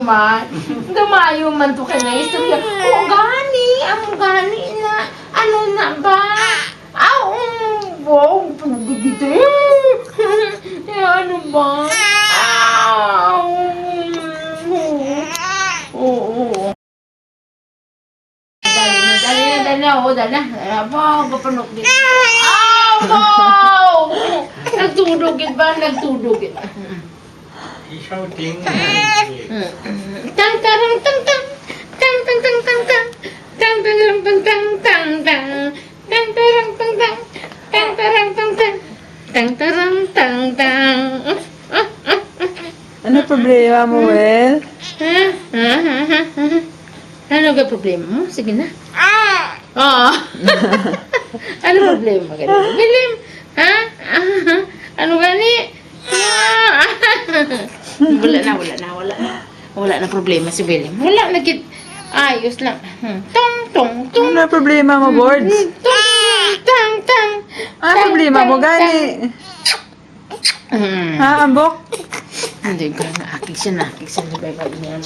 Dumayo man to kay nga istorya. O gani, ang gani na, ano na ba? Wow, pagdugito. Ano ba? Oo. Dali na. Wow, kapanok din. Wow! Nagtudugit ba? Shouting. Tang tarang tang tang tang tang tang tang tang tang tarang tang tang tang tang tang tarang tang tang tang tarang tang tang tang tarang tang tang. Ano problema mo, Wel? Ano ga problema mo? Sige na. Oo. Ano problema ka? Bilim. Ha? Ano gani? Wala na problema si William. Wala na kit. Ayos lang. Tong. Ano problema mo, Boards? Tang. Ano problema mo, gani? Ha, ambok? Hindi ko na akik siya. Bye-bye niya.